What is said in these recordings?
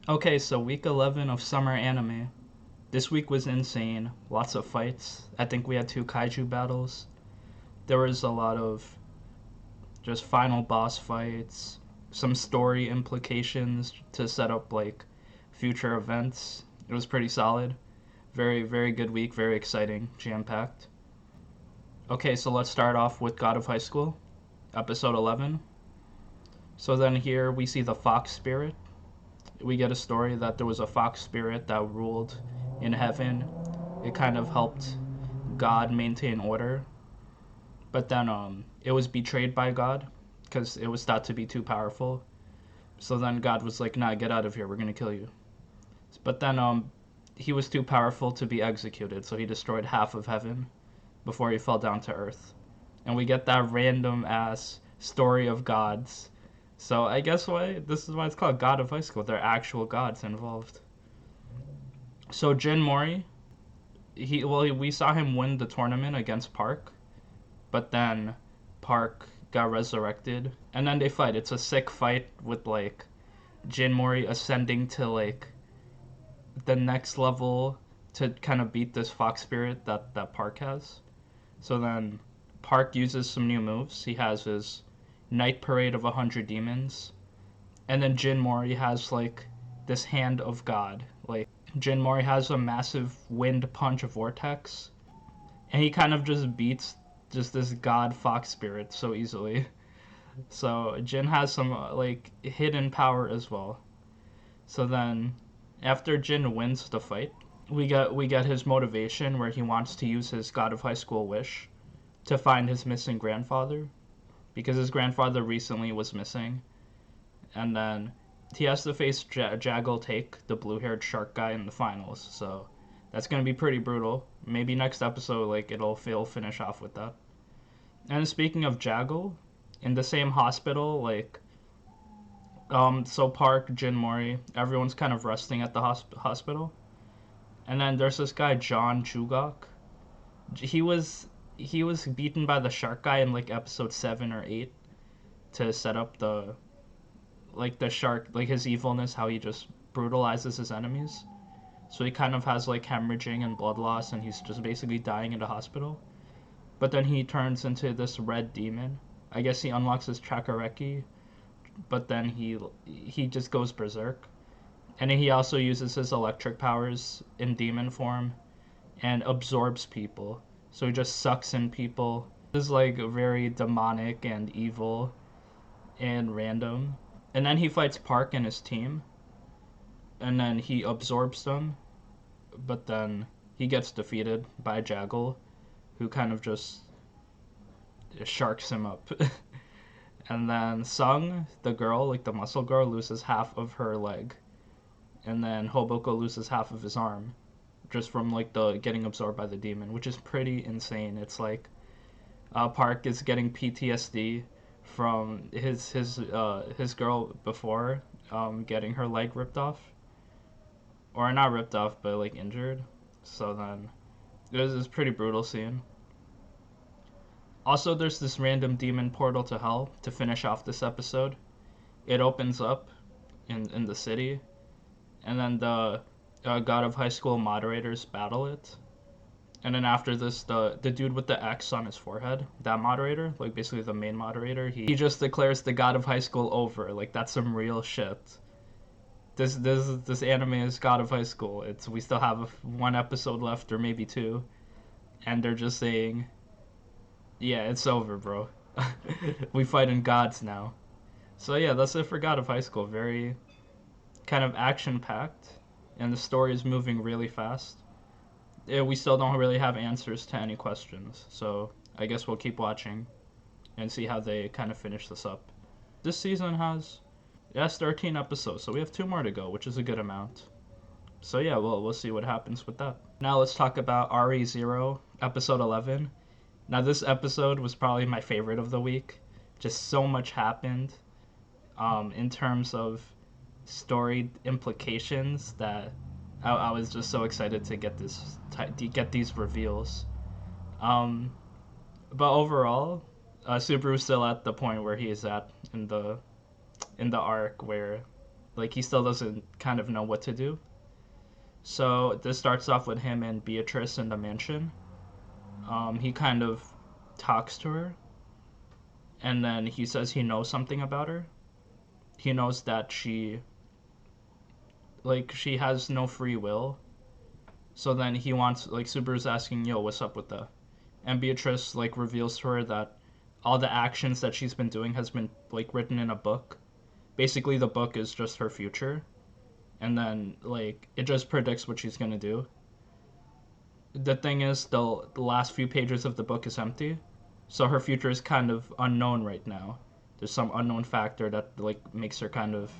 Okay, so week 11 of summer anime. This week was insane. Lots of fights. I think we had two kaiju battles. There was a lot of just final boss fights, some story implications to set up like future events. It was pretty solid. Very, very good week, very exciting, jam packed. Okay, so let's start off with God of High School, episode 11. So then here we see the fox spirit. We get a story that there was a fox spirit that ruled in heaven. It kind of helped God maintain order, but then it was betrayed by God because it was thought to be too powerful. So then God was like, "Nah, get out of here. We're gonna kill you." But then he was too powerful to be executed, so he destroyed half of heaven before he fell down to earth. And we get that random ass story of gods. So I guess this is why it's called God of High School. There are actual gods involved. So Jin Mori, we saw him win the tournament against Park, but then Park got resurrected, and then they fight. It's a sick fight with like Jin Mori ascending to like the next level to kind of beat this fox spirit that Park has. So then Park uses some new moves. He has his Night Parade of 100 Demons, and then Jin Mori has like this Hand of God. Like Jin Mori has a massive wind punch vortex, and he kind of just beats just this god fox spirit so easily. So Jin has some like hidden power as well. So then after Jin wins the fight, we get his motivation where he wants to use his God of High School wish to find his missing grandfather, because his grandfather recently was missing. And then he has to face Jaggle Take, the blue-haired shark guy, in the finals. So that's going to be pretty brutal. Maybe next episode, like, it'll finish off with that. And speaking of Jaggle, in the same hospital, like, so Park, Jin Mori, everyone's kind of resting at the hospital. And then there's this guy, John Jugok. He was beaten by the shark guy in like episode 7 or 8 to set up the shark, like his evilness, how he just brutalizes his enemies. So he kind of has like hemorrhaging and blood loss, and he's just basically dying in the hospital. But then he turns into this red demon. I guess he unlocks his Chakareki, but then he just goes berserk. And he also uses his electric powers in demon form and absorbs people. So he just sucks in people. This is like very demonic and evil and random. And then he fights Park and his team. And then he absorbs them. But then he gets defeated by Jaggle, who kind of just sharks him up. And then Sung, the girl, like the muscle girl, loses half of her leg. And then Hoboko loses half of his arm, just from like the getting absorbed by the demon, which is pretty insane. It's like Park is getting PTSD from his girl before getting her leg ripped off, or not ripped off, but like injured. So then it was this pretty brutal scene. Also, there's this random demon portal to hell to finish off this episode. It opens up in the city, and then the God of High School moderators battle it. And then after this, the dude with the X on his forehead, that moderator, like basically the main moderator, he just declares the God of High School over. Like, that's some real shit. This anime is God of High School. We still have one episode left, or maybe two, and they're just saying, yeah, it's over, bro. We fighting gods now. So yeah, that's it for God of High School. Very kind of action-packed, and the story is moving really fast. Yeah, we still don't really have answers to any questions, so I guess we'll keep watching and see how they kind of finish this up. This season has 13 episodes, so we have 2 more to go, which is a good amount. So yeah, we'll see what happens with that. Now let's talk about RE0, episode 11. Now this episode was probably my favorite of the week. Just so much happened in terms of story implications that I was just so excited to get these reveals. But overall, Subaru's still at the point where he is at in the arc where Like, he still doesn't kind of know what to do. So this starts off with him and Beatrice in the mansion. He kind of talks to her, and then he says he knows something about her. He knows that she has no free will. So then he wants, like, Subaru's asking, yo, what's up with that? And Beatrice, like, reveals to her that all the actions that she's been doing has been, like, written in a book. Basically, the book is just her future. And then, like, it just predicts what she's gonna do. The thing is, the last few pages of the book is empty. So her future is kind of unknown right now. There's some unknown factor that, like, makes her kind of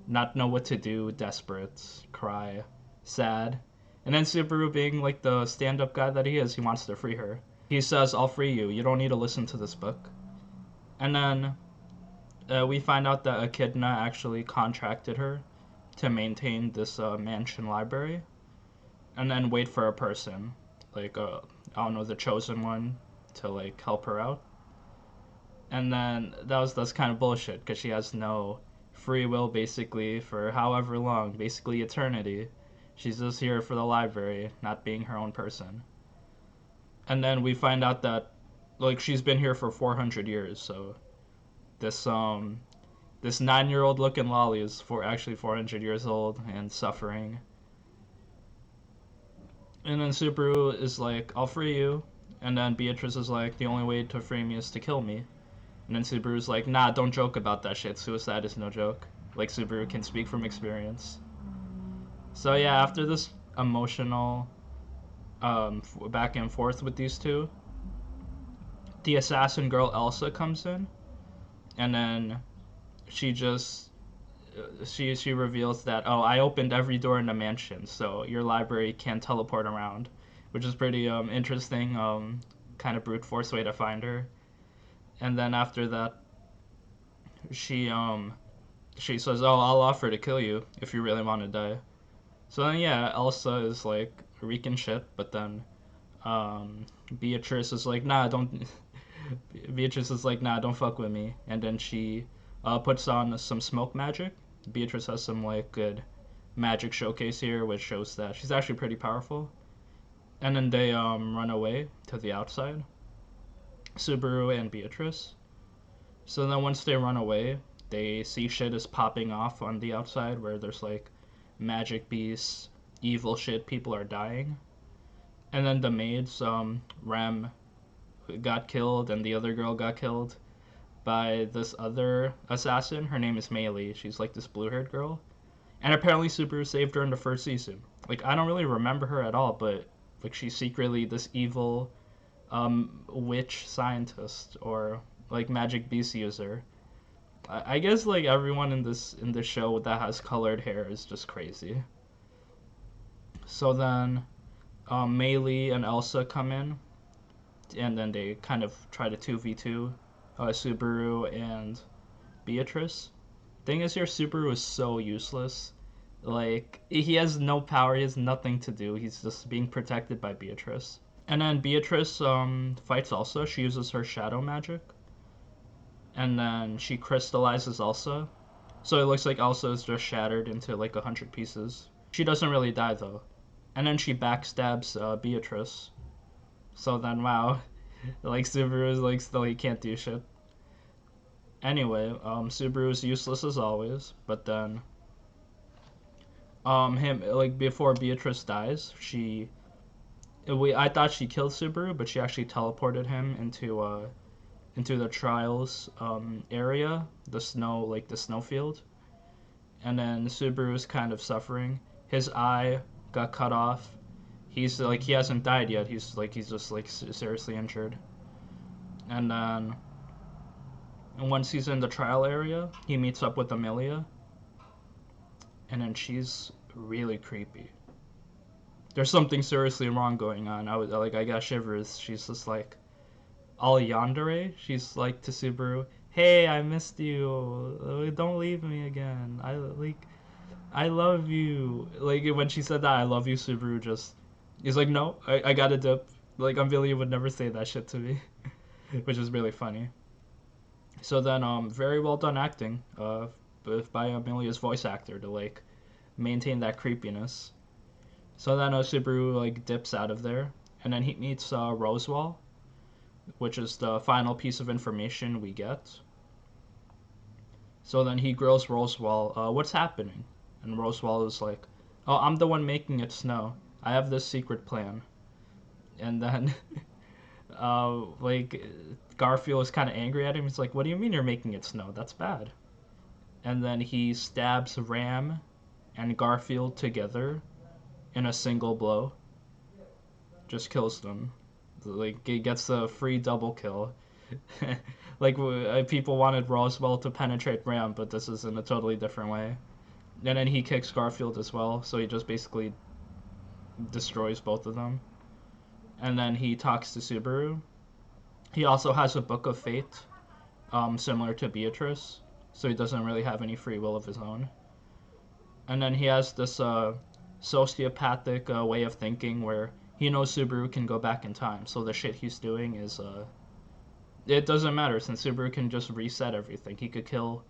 not know what to do, desperate, cry, sad. And then Subaru, being like the stand-up guy that he is, he wants to free her. He says, I'll free you. You don't need to listen to this book. And then we find out that Echidna actually contracted her to maintain this mansion library. And then wait for a person, like, I don't know, the chosen one, to, like, help her out. And then that's kind of bullshit, because she has no free will, basically, for however long, basically eternity. She's just here for the library, not being her own person. And then we find out that, like, she's been here for 400 years, so this 9-year-old looking lolly is actually 400 years old and suffering. And then Subaru is like, I'll free you. And then Beatrice is like, the only way to free me is to kill me. And then Subaru's like, nah, don't joke about that shit. Suicide is no joke. Like, Subaru can speak from experience. So yeah, after this emotional back and forth with these two, the assassin girl Elsa comes in, and then she reveals that, oh, I opened every door in the mansion, so your library can teleport around, which is pretty interesting, kind of brute force way to find her. And then after that, she says, oh, I'll offer to kill you if you really want to die. So then, yeah, Elsa is, like, wreaking shit, but then Beatrice is like, nah, don't fuck with me. And then she puts on some smoke magic. Beatrice has some, like, good magic showcase here, which shows that she's actually pretty powerful. And then they run away to the outside, Subaru and Beatrice. So then once they run away, they see shit is popping off on the outside, where there's, like, magic beasts, evil shit, people are dying. And then the maids, Rem got killed, and the other girl got killed by this other assassin. Her name is Meili. She's, like, this blue-haired girl. And apparently Subaru saved her in the first season. Like, I don't really remember her at all, but, like, she's secretly this evil witch scientist, or, like, magic beast user. I guess, like, everyone in this show that has colored hair is just crazy. So then Meili and Elsa come in, and then they kind of try to 2v2 Subaru and Beatrice. Thing is, here Subaru is so useless. Like, he has no power, he has nothing to do, he's just being protected by Beatrice. And then Beatrice fights Elsa. She uses her shadow magic, and then she crystallizes Elsa. So it looks like Elsa is just shattered into, like, 100 pieces. She doesn't really die, though. And then she backstabs Beatrice. So then, wow, like, Subaru is, like, still, he can't do shit. Anyway, Subaru is useless as always, but then before Beatrice dies, I thought she killed Subaru, but she actually teleported him into the trials area, the snowfield. And then Subaru's kind of suffering. His eye got cut off. He's like, he hasn't died yet. He's just, like, seriously injured. And then once he's in the trial area, he meets up with Amelia. And then she's really creepy. There's something seriously wrong going on. I got shivers. She's just, like, all yandere. She's like to Subaru, hey, I missed you. Don't leave me again. I love you. Like, when she said that, I love you, Subaru he's like, no, I gotta dip. Like, Amelia would never say that shit to me. Which is really funny. So then, very well done acting. by Amelia's voice actor to like maintain that creepiness. So then Subaru like dips out of there, and then he meets Rosewall, which is the final piece of information we get. So then he grills Rosewall, what's happening? And Rosewall is like, oh, I'm the one making it snow. I have this secret plan. And then, like, Garfield is kind of angry at him. He's like, what do you mean you're making it snow? That's bad. And then he stabs Ram and Garfield together in a single blow. Just kills them. Like, he gets a free double kill. Like, people wanted Roswell to penetrate Ram, but this is in a totally different way. And then he kicks Garfield as well, so he just basically destroys both of them. And then he talks to Subaru. He also has a Book of Fate, similar to Beatrice, so he doesn't really have any free will of his own. And then he has this sociopathic way of thinking where he knows Subaru can go back in time, so the shit he's doing is it doesn't matter since Subaru can just reset everything. He could kill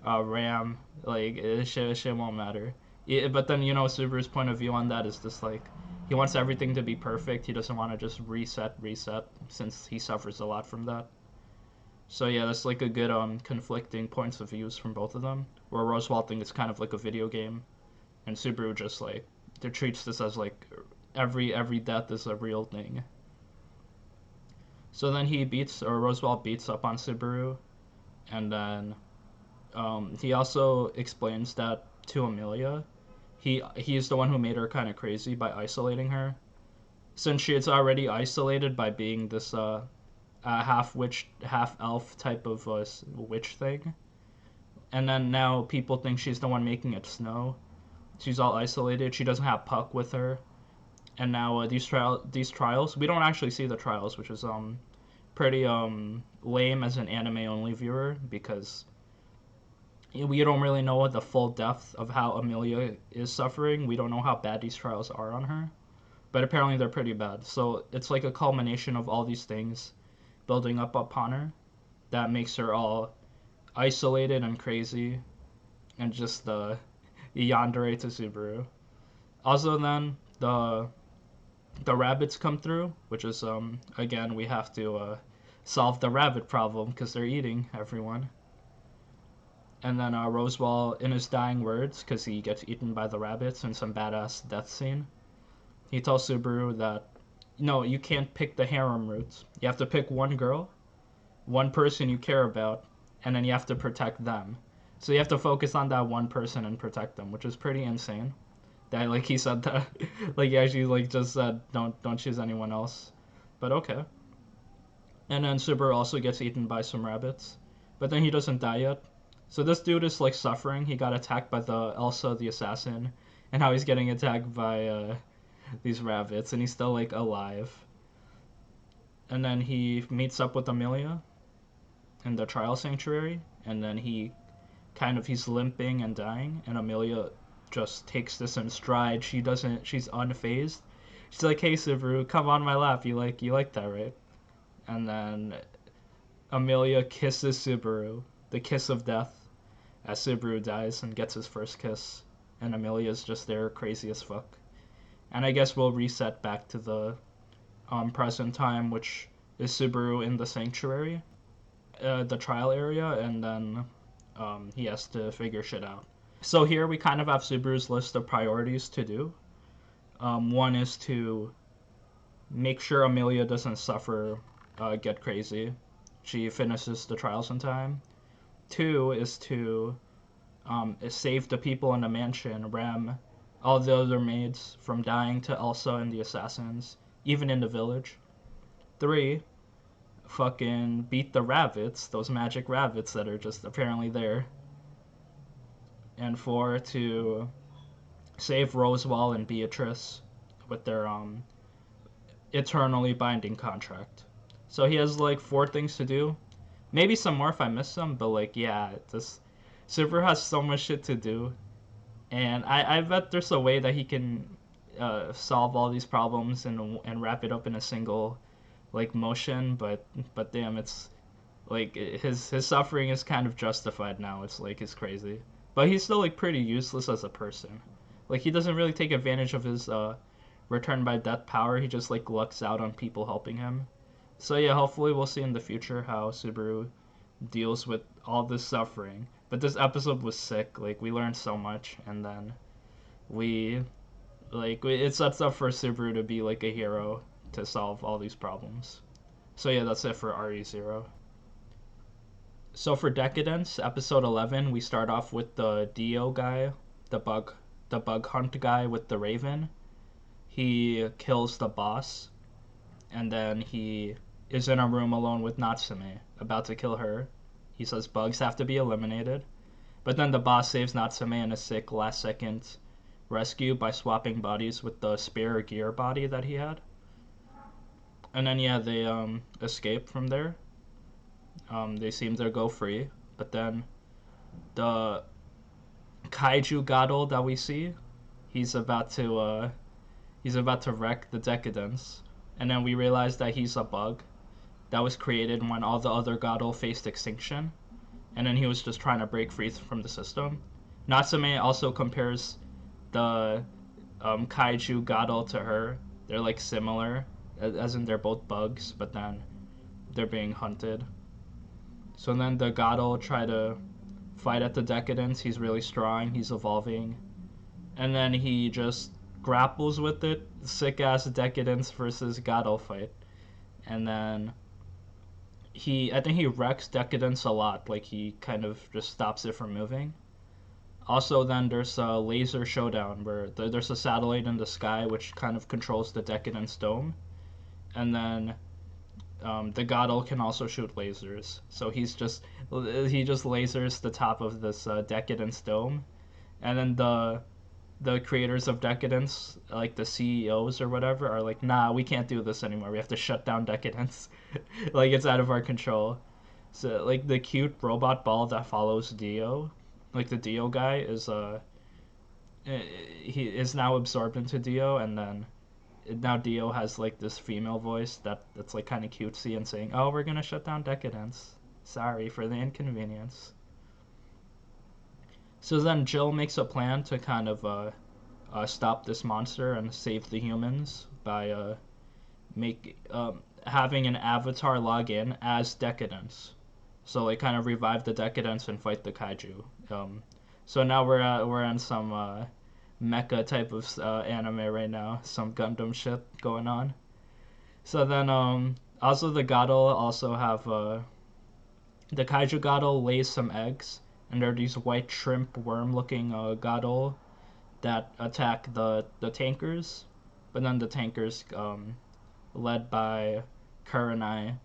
Ram, like shit won't matter. But then Subaru's point of view on that is just like he wants everything to be perfect. He doesn't want to just reset since he suffers a lot from that. So yeah, that's like a good conflicting points of views from both of them. Where Rosewall thinks it's kind of like a video game, and Subaru just like treats this as like every death is a real thing. So then Rosewall beats up on Subaru, and then he also explains that to Amelia. He's the one who made her kind of crazy by isolating her, since she is already isolated by being this half witch, half elf type of witch thing. And then now people think she's the one making it snow. She's all isolated. She doesn't have Puck with her. And now these trials, we don't actually see the trials, which is pretty lame as an anime only viewer, because we don't really know the full depth of how Amelia is suffering. We don't know how bad these trials are on her, but apparently they're pretty bad. So it's like a culmination of all these things building up upon her that makes her all isolated and crazy, and just the yandere to Subaru. Also then the rabbits come through, which is again we have to solve the rabbit problem because they're eating everyone. And then Rosewall, in his dying words, because he gets eaten by the rabbits in some badass death scene, he tells Subaru that no, you can't pick the harem route. You have to pick one girl, one person you care about, and then you have to protect them. So you have to focus on that one person and protect them, which is pretty insane. That like he said that, like he actually like just said don't choose anyone else, but okay. And then Subaru also gets eaten by some rabbits, but then he doesn't die yet. So this dude is like suffering. He got attacked by the Elsa the assassin, and how he's getting attacked by these rabbits, and he's still like alive. And then he meets up with Amelia in the trial sanctuary, and then he's limping and dying, and Amelia just takes this in stride. She's unfazed. She's like, hey Subaru, come on my lap. You like that, right? And then Amelia kisses Subaru, the kiss of death, as Subaru dies and gets his first kiss, and Amelia's just there crazy as fuck. And I guess we'll reset back to the present time, which is Subaru in the sanctuary, the trial area, and then he has to figure shit out. So here we kind of have Subaru's list of priorities to do. One is to make sure Amelia doesn't suffer, get crazy. She finishes the trials in time. 2 is to save the people in the mansion, Ram, all the other maids from dying to Elsa and the assassins, even in the village. 3, fucking beat the rabbits, those magic rabbits that are just apparently there. And 4, to save Rosewall and Beatrice with their eternally binding contract. So he has like 4 things to do. Maybe some more if I miss some, but like yeah, this Subaru has so much shit to do, and I bet there's a way that he can solve all these problems and wrap it up in a single like motion. But damn, it's like his suffering is kind of justified now. It's like it's crazy. but he's still like pretty useless as a person. Like he doesn't really take advantage of his return by death power. He just like lucks out on people helping him. So yeah, hopefully we'll see in the future how Subaru deals with all this suffering. But this episode was sick. Like we learned so much, and then it sets up for Subaru to be like a hero to solve all these problems. So yeah, that's it for RE0. So for Deca-Dence, episode 11, we start off with the Dio guy, the bug hunt guy with the raven. He kills the boss, and then he is in a room alone with Natsume, about to kill her. He says bugs have to be eliminated, but then the boss saves Natsume in a sick last-second rescue by swapping bodies with the spare gear body that he had. And then yeah, they escape from there. They seem to go free, but then the kaiju Gadol that we see, he's about to wreck the Deca-Dence, and then we realize that he's a bug that was created when all the other Gadol faced extinction, and then he was just trying to break free from the system. Natsume also compares the kaiju Gadol to her. They're like similar, as in they're both bugs, but then they're being hunted. So then the Gadol try to fight at the Deca-Dence. He's really strong. He's evolving. And then he just grapples with it. Sick-ass Deca-Dence versus Gadol fight. And then I think he wrecks Deca-Dence a lot. Like, he kind of just stops it from moving. Also, then there's a laser showdown where there's a satellite in the sky which kind of controls the Deca-Dence dome. And then the Gadol can also shoot lasers, so he just lasers the top of this Deca-Dence dome, and then the creators of Deca-Dence, like the CEOs or whatever, are like, nah, we can't do this anymore. We have to shut down Deca-Dence. Like it's out of our control. So like the cute robot ball that follows Dio, like the Dio guy he is now absorbed into Dio, and then now Dio has like this female voice that's like kind of cutesy and saying, "Oh, we're gonna shut down Deca-Dence. Sorry for the inconvenience." So then Jill makes a plan to kind of stop this monster and save the humans by having an avatar log in as Deca-Dence. So like kind of revive the Deca-Dence and fight the kaiju. So now we're in some mecha type of anime right now, some Gundam shit going on. So then also the Gadol also have the kaiju Gadol lays some eggs, and there are these white shrimp worm looking Gadol that attack the tankers, but then the tankers led by Kurenai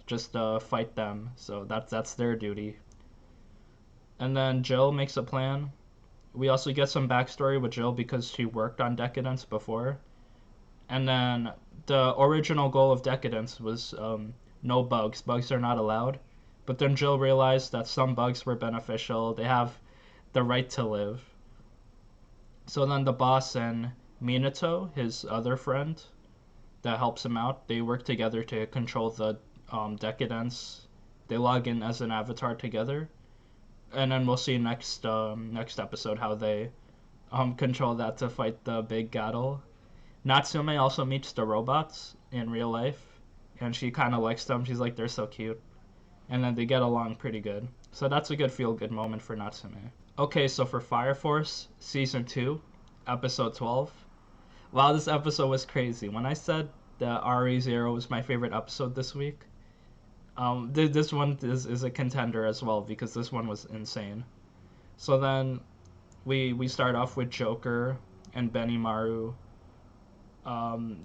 just fight them, so that's their duty. And then Jill makes a plan. We also get some backstory with Jill because she worked on Deca-Dence before. And then the original goal of Deca-Dence was no bugs. Bugs are not allowed. But then Jill realized that some bugs were beneficial. They have the right to live. So then the boss and Minato, his other friend that helps him out, they work together to control the Deca-Dence. They log in as an avatar together. And then we'll see next episode how they control that to fight the big Gadol. Natsume also meets the robots in real life, and she kind of likes them. She's like, they're so cute. And then they get along pretty good. So that's a good feel-good moment for Natsume. Okay, so for Fire Force, Season 2, Episode 12. Wow, this episode was crazy. When I said that RE0 was my favorite episode this week, this one is a contender as well because this one was insane. So then we start off with Joker and Benimaru.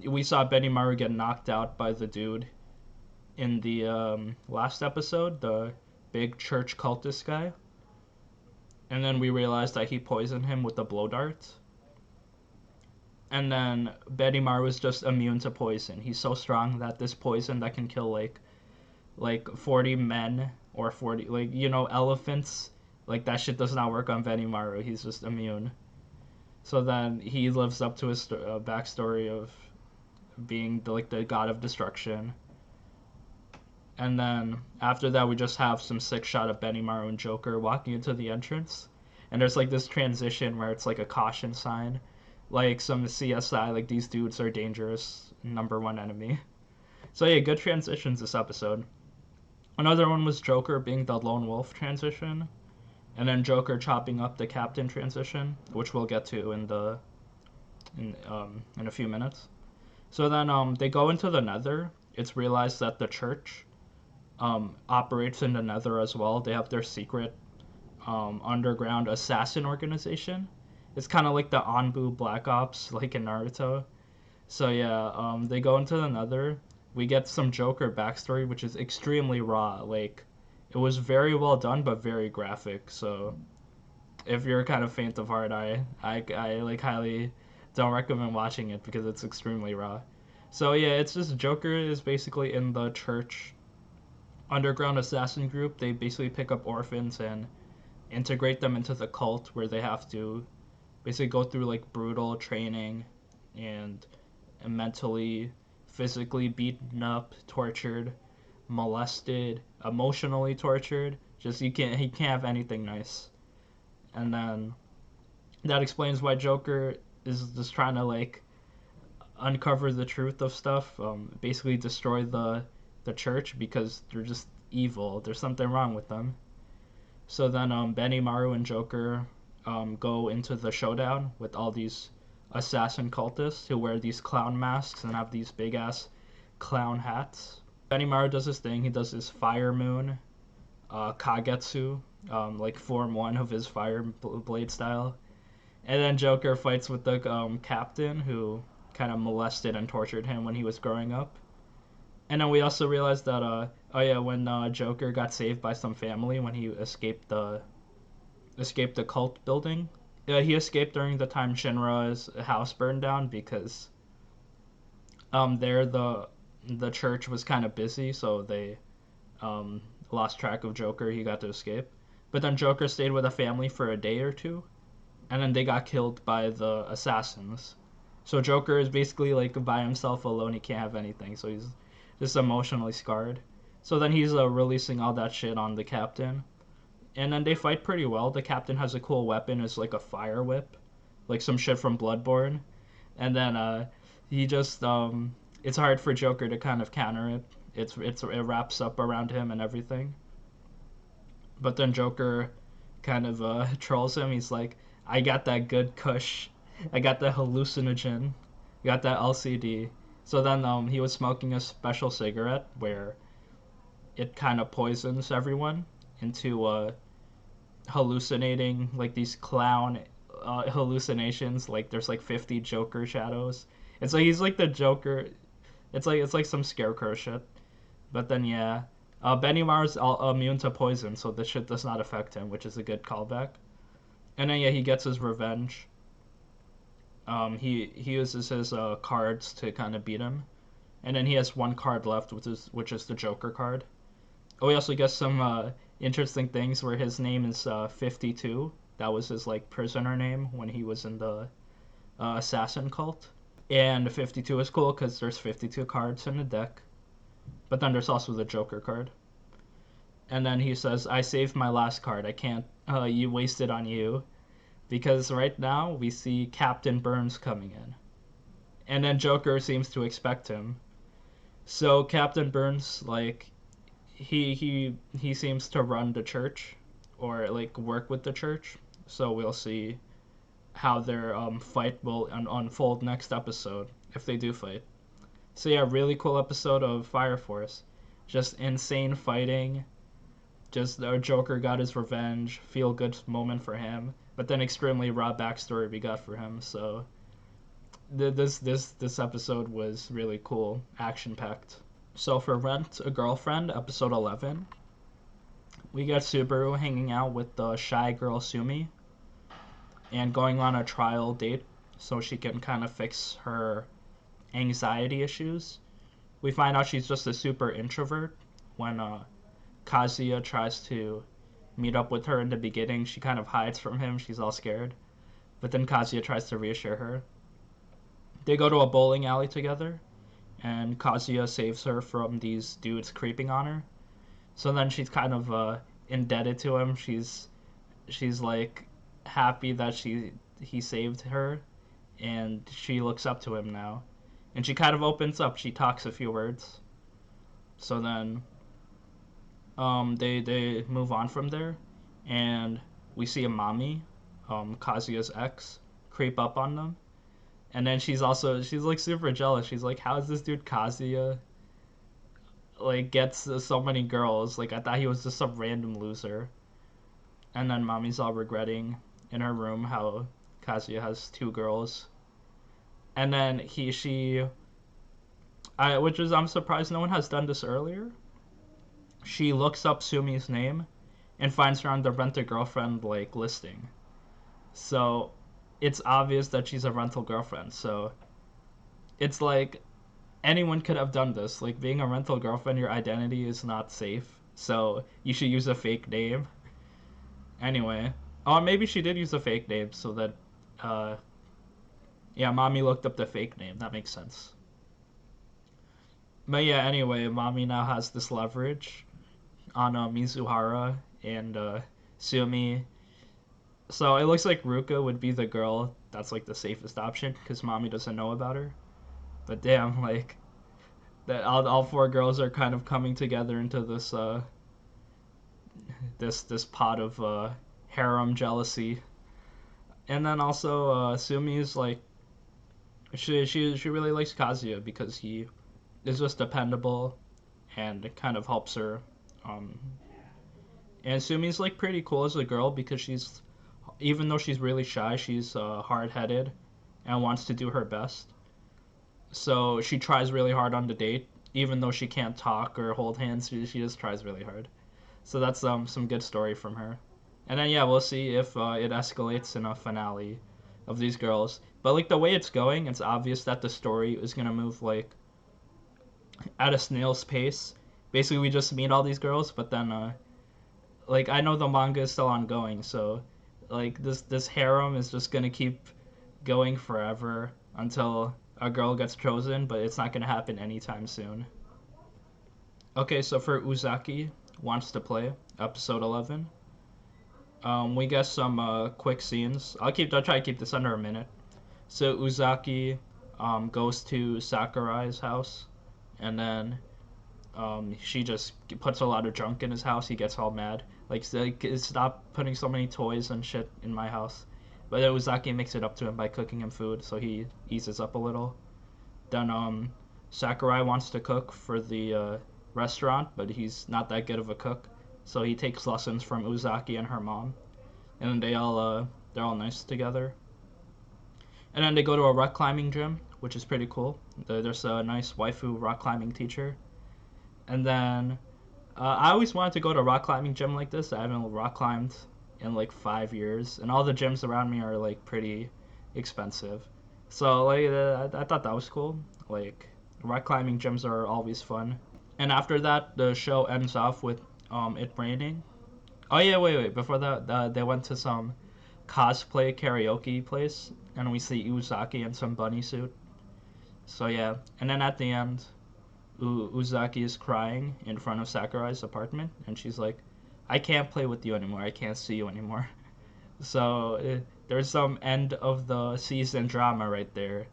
We saw Benimaru get knocked out by the dude in the last episode, the big church cultist guy. And then we realized that he poisoned him with the blow dart. And then Benimaru is just immune to poison. He's so strong that this poison that can kill like 40 men or 40 elephants, like that shit does not work on Benimaru. He's just immune. So then he lives up to his backstory of being the god of destruction. And then after that we just have some sick shot of Benimaru and Joker walking into the entrance, And there's like this transition where it's like a caution sign, like some CSI, like these dudes are dangerous, number one enemy. So yeah, good transitions this episode. Another one was Joker being the lone wolf transition, and then Joker chopping up the captain transition, which we'll get to in a few minutes. So then they go into the Nether. It's realized that the church operates in the Nether as well. They have their secret underground assassin organization. It's kind of like the Anbu Black Ops, like in Naruto. So yeah, they go into the Nether. We get some Joker backstory, which is extremely raw. Like, it was very well done, but very graphic. So if you're kind of faint of heart, I like highly don't recommend watching it because it's extremely raw. So yeah, it's just Joker is basically in the church underground assassin group. They basically pick up orphans and integrate them into the cult, where they have to basically go through like brutal training and mentally, physically beaten up, tortured, molested, emotionally tortured. Just he can't have anything nice. And then that explains why Joker is just trying to like uncover the truth of stuff, basically destroy the church because they're just evil. There's something wrong with them. So then Benimaru and Joker go into the showdown with all these assassin cultists who wear these clown masks and have these big ass clown hats. Benimaru does his thing. He does his fire moon, Kagetsu, like form 1 of his fire blade style. And then Joker fights with the captain who kind of molested and tortured him when he was growing up. And then we also realized that, when Joker got saved by some family when he escaped the cult building. He escaped during the time Shinra's house burned down because there the church was kind of busy, so they lost track of Joker. He got to escape. But then Joker stayed with a family for a day or two, and then they got killed by the assassins. So Joker is basically like by himself alone. He can't have anything, so he's just emotionally scarred. So then he's releasing all that shit on the captain. And then they fight pretty well. The captain has a cool weapon. It's like a fire whip, like some shit from Bloodborne. And then he just it's hard for Joker to kind of counter it. It wraps up around him and everything. But then Joker kind of trolls him. He's like, "I got that good kush. I got that hallucinogen. I got that LCD." So then he was smoking a special cigarette where it kind of poisons everyone into hallucinating like these clown hallucinations. Like there's like 50 Joker shadows. And so he's like the Joker. It's like some scarecrow shit. But then yeah, Benimaru's immune to poison, so this shit does not affect him, which is a good callback. And then yeah, he gets his revenge. He uses his cards to kind of beat him, and then he has one card left, which is the Joker card. Oh, he also gets some interesting things where his name is 52. That was his like prisoner name when he was in the assassin cult. And 52 is cool because there's 52 cards in the deck, but then there's also the Joker card. And then he says, "I saved my last card. I can't you waste it on you." Because right now we see Captain Burns coming in. And then Joker seems to expect him. So Captain Burns, like, he seems to run the church or like work with the church. So we'll see how their fight will unfold next episode if they do fight. So yeah, really cool episode of Fire Force. Just insane fighting. Just the Joker got his revenge. Feel good moment for him. But then extremely raw backstory we got for him. So this episode was really cool, action packed. So for Rent a Girlfriend, episode 11, we got Subaru hanging out with the shy girl Sumi and going on a trial date so she can kind of fix her anxiety issues. We find out she's just a super introvert. When Kazuya tries to meet up with her in the beginning, she kind of hides from him. She's all scared. But then Kazuya tries to reassure her. They go to a bowling alley together, and Kazuya saves her from these dudes creeping on her. So then she's kind of indebted to him. She's like happy that he saved her, and she looks up to him now, and she kind of opens up. She talks a few words. So then, they move on from there, and we see a mommy, Kazuya's ex, creep up on them, and then she's like super jealous. She's like, "How is this dude Kazuya like gets so many girls? Like I thought he was just some random loser." And then mommy's all regretting in her room how Kazuya has two girls, and then I'm surprised no one has done this earlier. She looks up Sumi's name and finds her on the rent-a-girlfriend like listing. So it's obvious that she's a rental girlfriend. So it's like anyone could have done this. Like being a rental girlfriend, your identity is not safe. So you should use a fake name. Anyway, or maybe she did use a fake name so that, yeah, mommy looked up the fake name. That makes sense. But yeah, anyway, mommy now has this leverage on Mizuhara and Sumi. So it looks like Ruka would be the girl that's like the safest option because mommy doesn't know about her. But damn, like that all four girls are kind of coming together into this this pot of harem jealousy. And then also Sumi's like she really likes Kazuya because he is just dependable and it kind of helps her. And Sumi's like pretty cool as a girl because she's, even though she's really shy, she's hard-headed and wants to do her best. So she tries really hard on the date, even though she can't talk or hold hands. She just tries really hard. So that's some good story from her. And then yeah, we'll see if it escalates in a finale of these girls. But like the way it's going, it's obvious that the story is gonna move like at a snail's pace. Basically, we just meet all these girls, but then like I know the manga is still ongoing, so like this harem is just gonna keep going forever until a girl gets chosen, but it's not gonna happen anytime soon. Okay, so for Uzaki wants to play episode 11, we get some quick scenes. I'll try to keep this under a minute. So Uzaki goes to Sakurai's house, and then she just puts a lot of junk in his house. He gets all mad. Like, stop putting so many toys and shit in my house. But then Uzaki makes it up to him by cooking him food, so he eases up a little. Then Sakurai wants to cook for the restaurant, but he's not that good of a cook. So he takes lessons from Uzaki and her mom. And then they're all nice together. And then they go to a rock climbing gym, which is pretty cool. There's a nice waifu rock climbing teacher. And then I always wanted to go to a rock climbing gym like this. I haven't rock climbed in like 5 years, and all the gyms around me are like pretty expensive. So like I thought that was cool. Like rock climbing gyms are always fun. And after that, the show ends off with it raining. Oh yeah, wait. Before that, they went to some cosplay karaoke place, and we see Uzaki in some bunny suit. So yeah, and then at the end, Uzaki is crying in front of Sakurai's apartment, and she's like, "I can't play with you anymore. I can't see you anymore." So there's some end of the season drama right there,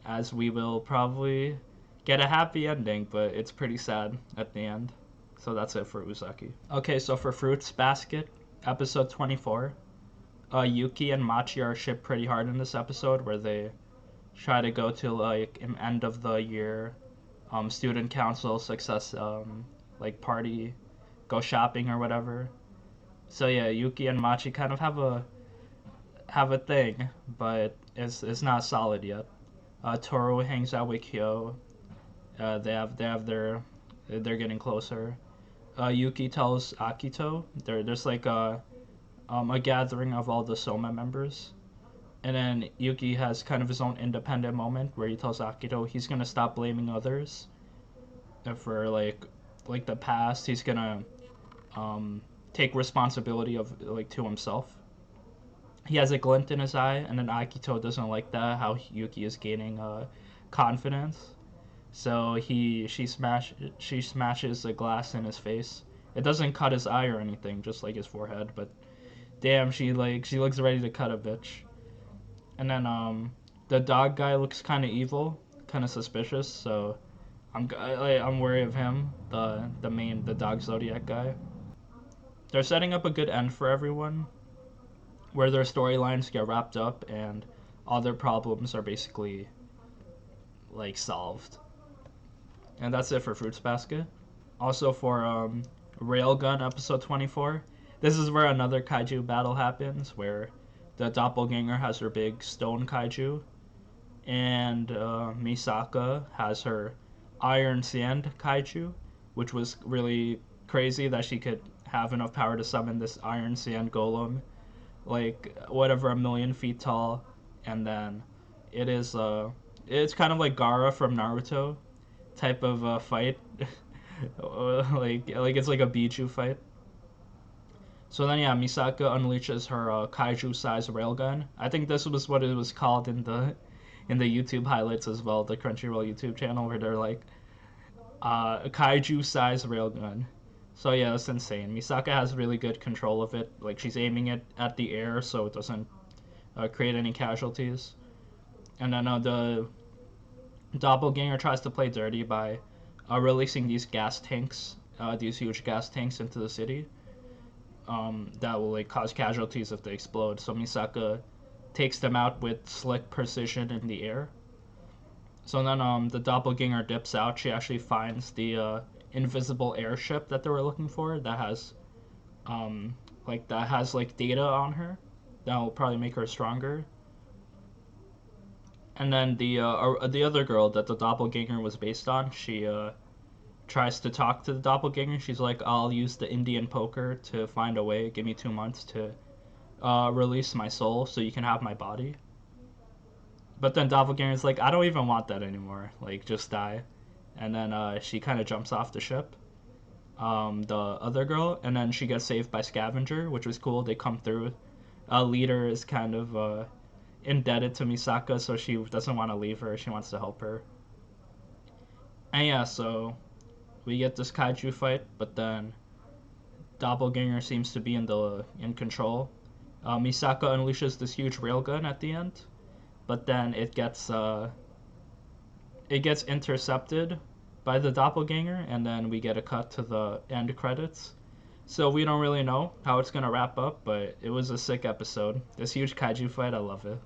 as we will probably get a happy ending, but it's pretty sad at the end. So that's it for Uzaki. Okay, so for Fruits Basket, episode 24, Yuki and Machi are shipped pretty hard in this episode, where they try to go to like an end of the year student council success like party, go shopping or whatever. So yeah, Yuki and Machi kind of have a thing, but it's not solid yet. Toru hangs out with Kyo. They're getting closer. Yuki tells Akito there's like a gathering of all the Soma members, and then Yuki has kind of his own independent moment where he tells Akito he's gonna stop blaming others for like the past. He's gonna take responsibility of like to himself. He has a glint in his eye, and then Akito doesn't like that, how Yuki is gaining confidence. So she smashes a glass in his face. It doesn't cut his eye or anything, just like his forehead, but damn, she looks ready to cut a bitch. And then the dog guy looks kind of evil, kind of suspicious. So I'm wary of him. The dog Zodiac guy. They're setting up a good end for everyone, where their storylines get wrapped up and all their problems are basically like solved. And that's it for Fruits Basket. Also for Railgun episode 24, this is where another kaiju battle happens, where the doppelganger has her big stone kaiju, and Misaka has her iron sand kaiju, which was really crazy that she could have enough power to summon this iron sand golem, like whatever, 1,000,000 feet tall, and then it's kind of like Gaara from Naruto type of fight. like it's like a Biju fight. So then, yeah, Misaka unleashes her kaiju-sized railgun. I think this was what it was called in the YouTube highlights as well, the Crunchyroll YouTube channel, where they're like, kaiju-sized railgun. So yeah, that's insane. Misaka has really good control of it. Like, she's aiming it at the air so it doesn't create any casualties. And then the doppelganger tries to play dirty by releasing these gas tanks, these huge gas tanks into the city. That will like cause casualties if they explode. So Misaka takes them out with slick precision in the air. So then the doppelganger dips out. She actually finds the invisible airship that they were looking for that has data on her that will probably make her stronger. And then the other girl that the doppelganger was based on, she tries to talk to the doppelganger. She's like, I'll use the Indian poker to find a way. Give me 2 months to release my soul so you can have my body. But then doppelganger's like, I don't even want that anymore. Like, just die. And then she kind of jumps off the ship, the other girl, and then she gets saved by Scavenger, which was cool. They come through. Leader is kind of indebted to Misaka, so she doesn't want to leave her. She wants to help her. And yeah, so we get this kaiju fight, but then doppelganger seems to be in control. Misaka unleashes this huge railgun at the end, but then it gets intercepted by the doppelganger, and then we get a cut to the end credits. So we don't really know how it's gonna wrap up, but it was a sick episode. This huge kaiju fight, I love it.